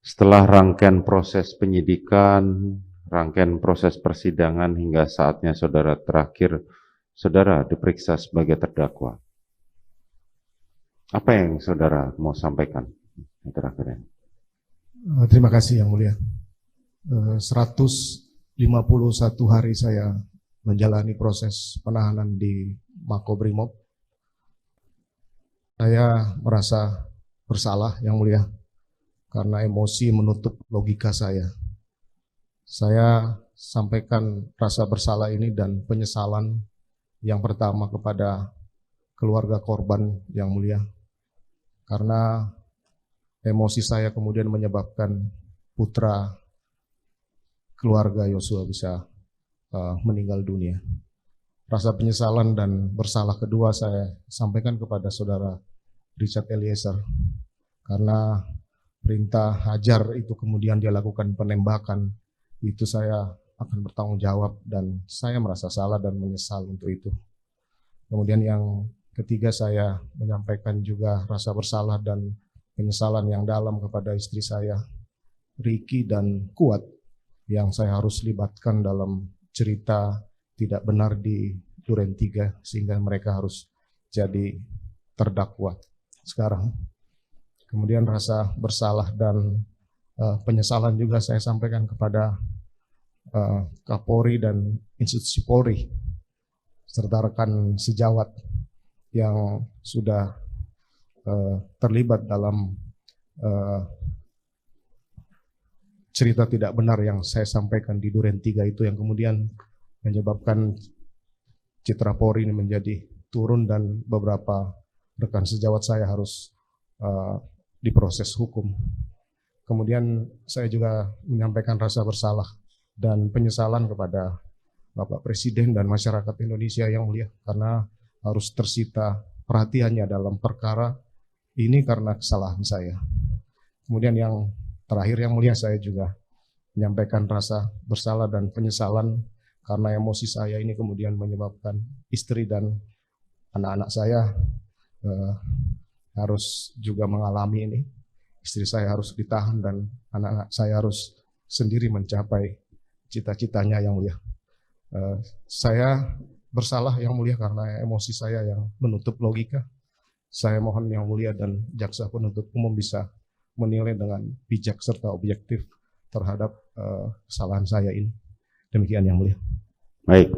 Setelah rangkaian proses penyidikan, rangkaian proses persidangan hingga saatnya saudara terakhir, saudara diperiksa sebagai terdakwa. Apa yang saudara mau sampaikan yang terakhir ini? Terima kasih Yang Mulia. 151 hari saya menjalani proses penahanan di Makobrimob. Saya merasa bersalah Yang Mulia karena emosi menutup logika saya. Saya sampaikan rasa bersalah ini dan penyesalan yang pertama kepada keluarga korban Yang Mulia, karena emosi saya kemudian menyebabkan putra keluarga Yosua bisa meninggal dunia. Rasa penyesalan dan bersalah kedua saya sampaikan kepada saudara Richard Eliezer, karena perintah hajar itu kemudian dia lakukan penembakan, itu saya akan bertanggung jawab dan saya merasa salah dan menyesal untuk itu. Kemudian yang ketiga, saya menyampaikan juga rasa bersalah dan penyesalan yang dalam kepada istri saya, Ricky dan Kuat, yang saya harus libatkan dalam cerita tidak benar di Duren 3 sehingga mereka harus jadi terdakwa sekarang. Kemudian rasa bersalah dan penyesalan juga saya sampaikan kepada Kapolri dan institusi Polri serta rekan sejawat yang sudah terlibat dalam cerita tidak benar yang saya sampaikan di Duren 3 itu, yang kemudian menyebabkan citra Polri ini menjadi turun dan beberapa rekan sejawat saya harus diproses hukum. Kemudian saya juga menyampaikan rasa bersalah dan penyesalan kepada Bapak Presiden dan masyarakat Indonesia Yang Mulia, karena harus tersita perhatiannya dalam perkara ini karena kesalahan saya. Kemudian yang terakhir Yang Mulia, saya juga menyampaikan rasa bersalah dan penyesalan karena emosi saya ini kemudian menyebabkan istri dan anak-anak saya harus juga mengalami ini. Istri saya harus ditahan dan anak-anak saya harus sendiri mencapai cita-citanya Yang Mulia. Saya bersalah Yang Mulia karena emosi saya yang menutup logika. Saya mohon Yang Mulia dan jaksa penuntut umum bisa menilai dengan bijak serta objektif terhadap kesalahan saya ini. Demikian Yang Mulia. Baik.